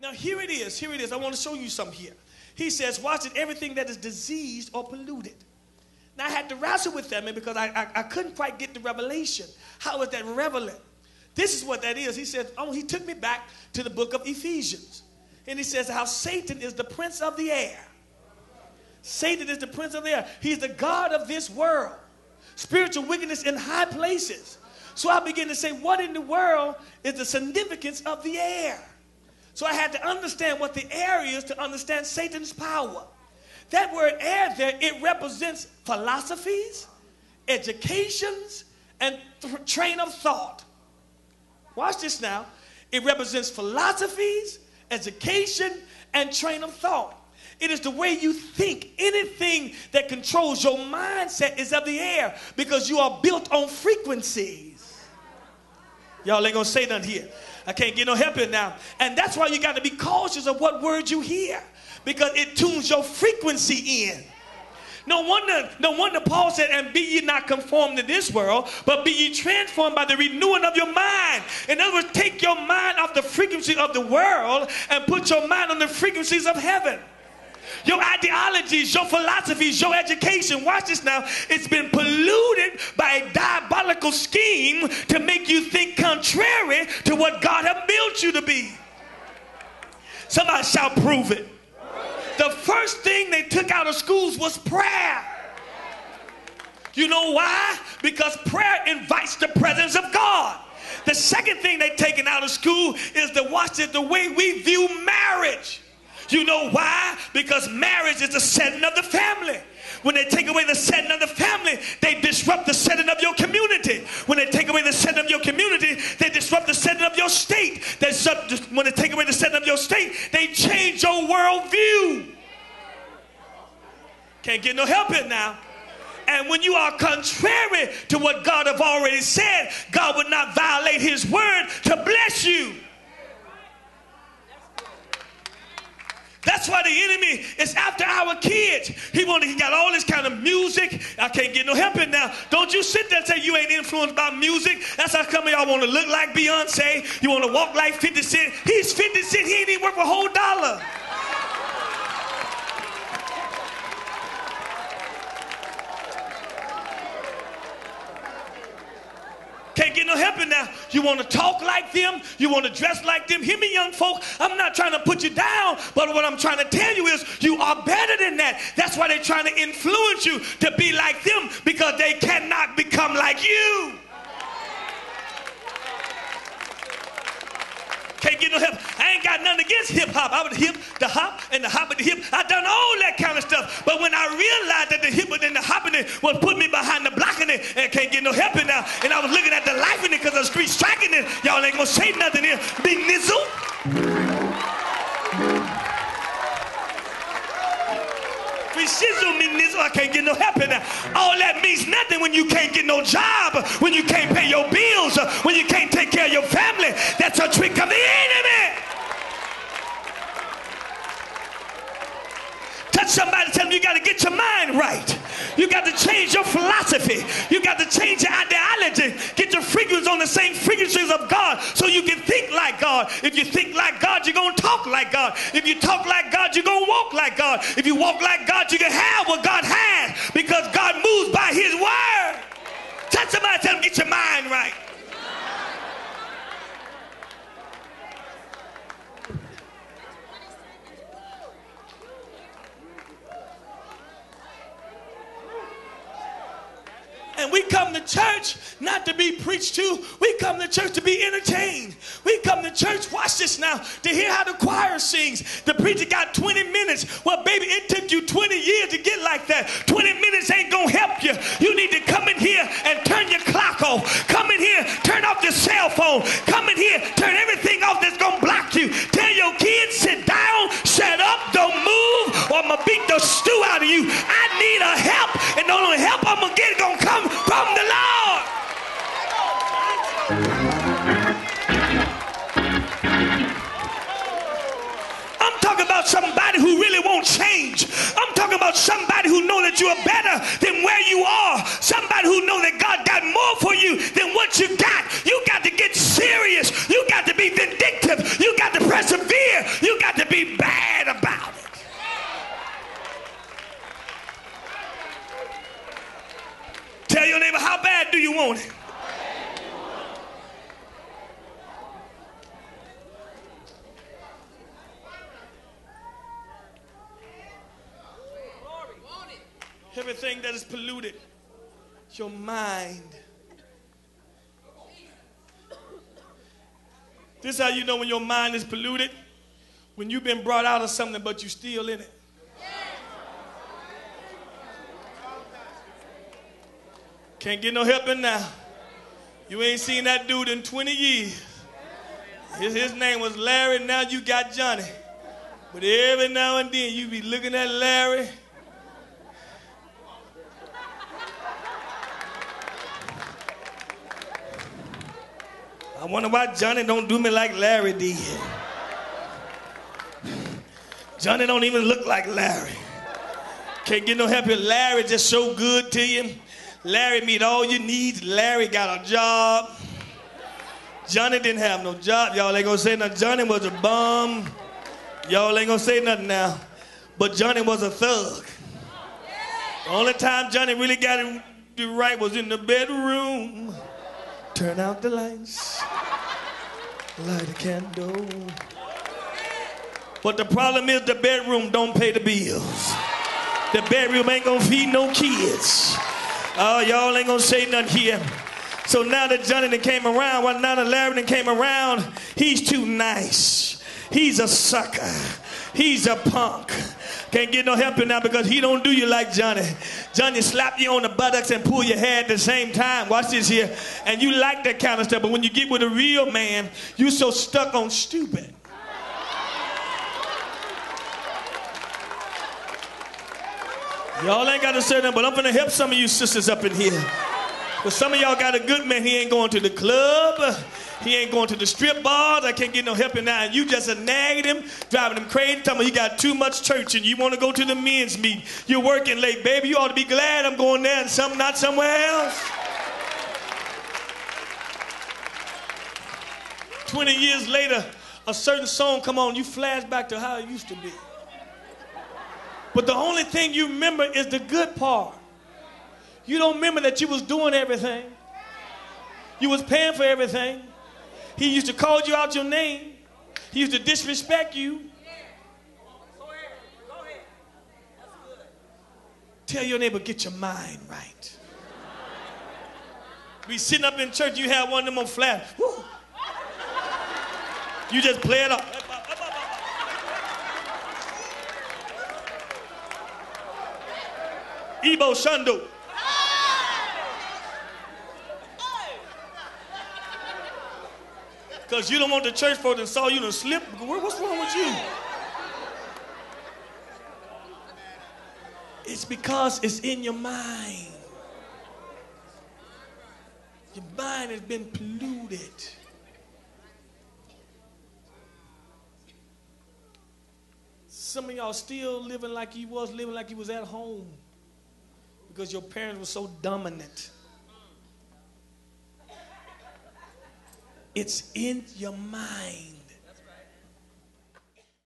Now here it is. Here it is. I want to show you something here. He says, watch it, everything that is diseased or polluted. Now I had to wrestle with that, man, because I couldn't quite get the revelation. How is that relevant? This is what that is. He said, he took me back to the book of Ephesians. And he says how Satan is the prince of the air. Satan is the prince of the air. He's the God of this world. Spiritual wickedness in high places. So I began to say, what in the world is the significance of the air? So I had to understand what the air is to understand Satan's power. That word air there, it represents philosophies, educations, and train of thought. Watch this now. It represents philosophies, education, and train of thought. It is the way you think. Anything that controls your mindset is of the air because you are built on frequencies. Y'all ain't gonna say nothing here. I can't get no help in now. And that's why you got to be cautious of what words you hear because it tunes your frequency in. No wonder Paul said, and be ye not conformed to this world, but be ye transformed by the renewing of your mind. In other words, take your mind off the frequency of the world and put your mind on the frequencies of heaven. Your ideologies, your philosophies, your education, watch this now, it's been polluted by a diabolical scheme to make you think contrary to what God has built you to be. Somebody shall prove it. The first thing they took out of schools was prayer. You know why? Because prayer invites the presence of God. The second thing they've taken out of school is the way we view marriage. You know why? Because marriage is the setting of the family. When they take away the setting of the family, they disrupt the setting of your community. When they take away the setting of your community, they disrupt the setting of your state. When they take away the setting of your state, they change your worldview. Can't get no help in now. And when you are contrary to what God have already said, God would not violate his word to bless you. That's why the enemy is after our kids. He got all this kind of music. I can't get no help in now. Don't you sit there and say you ain't influenced by music. That's how come y'all want to look like Beyonce. You want to walk like 50 Cent. He's 50 Cent. He ain't even worth a whole dollar. Can't get no help in now. You want to talk like them. You want to dress like them. Hear me, young folk. I'm not trying to put you down, but what I'm trying to tell you is you are better than that. That's why they're trying to influence you to be like them because they cannot become like you. Can't get no help. I ain't got nothing against hip-hop. I would hip, the hop, and the hop and the hip. I done all that kind of stuff. But when I realized that the hip and the hopping it was putting me behind the blocking it, and can't get no help in now, and I was looking at the life in it because of the street striking it, y'all ain't gonna say nothing here. Big nizzle. Shizzle me nizzle. I can't get no help in that. All that means nothing when you can't get no job, when you can't pay your bills, when you can't take care of your family. That's a trick of the enemy. Touch somebody, tell them you got to get your mind right. You got to change your philosophy. You got to change your ideology. Get your frequencies on the same frequencies of God so you can think like God. If you think like God, you're going to talk like God. If you talk like God, you're going to walk like God. If you walk like God, you can have what God has because God moves by his word. Touch somebody, tell them get your mind right. And we come to church not to be preached to. We come to church to be entertained. We come to church, watch this now, to hear how the choir sings. The preacher got 20 minutes. Well, baby, it took you 20 years to get like that. 20 minutes ain't going to help you. You need to come in here and turn your clock off. Come in here, turn off your cell phone. Come in here, turn everything off that's going to block you. Tell your kids, sit down, shut up, don't move, or I'm going to beat the stew out of you. I need a help, and the only help I'm going to get is going to come from the Lord. I'm talking about somebody who really won't change. I'm talking about somebody who know that you are better than where you are. Somebody who know that God got more for you than what you got. You got to get serious. You got to be vindictive. You got to persevere. You Everything that is polluted, your mind. This is how you know when your mind is polluted. When you've been brought out of something, but you're still in it. Can't get no help in now. You ain't seen that dude in 20 years. His name was Larry, now you got Johnny. But every now and then you be looking at Larry. I wonder why Johnny don't do me like Larry did. Johnny don't even look like Larry. Can't get no help here. Larry just so good to you. Larry meet all your needs. Larry got a job. Johnny didn't have no job. Y'all ain't gonna say nothing. Johnny was a bum. Y'all ain't gonna say nothing now. But Johnny was a thug. The only time Johnny really got it right was in the bedroom. Turn out the lights. Light a candle. But the problem is the bedroom don't pay the bills. The bedroom ain't gonna feed no kids. Oh, y'all ain't gonna say nothing here. So now that Johnny done came around, now that Larry done came around, he's too nice. He's a sucker. He's a punk. Can't get no help in now because he don't do you like Johnny. Johnny slap you on the buttocks and pull your hair at the same time. Watch this here. And you like that kind of stuff. But when you get with a real man, you so stuck on stupid. Y'all ain't got to say that, but I'm going to help some of you sisters up in here. But some of y'all got a good man. He ain't going to the club. He ain't going to the strip bars. I can't get no help in now. And you just a nagging him, driving him crazy, telling him you got too much church and you want to go to the men's meet. You're working late. Baby, you ought to be glad I'm going there and not somewhere else. 20 years later, a certain song come on, you flash back to how it used to be. But the only thing you remember is the good part. You don't remember that you was doing everything. You was paying for everything. He used to call you out your name. He used to disrespect you. Tell your neighbor, get your mind right. Be sitting up in church, you have one of them on flash. Woo. You just play it off. Ebo Shundo. Because you don't want the church folk that saw you to slip. What's wrong with you? It's because it's in your mind. Your mind has been polluted. Some of y'all still living like you was at home because your parents were so dominant. It's in your mind.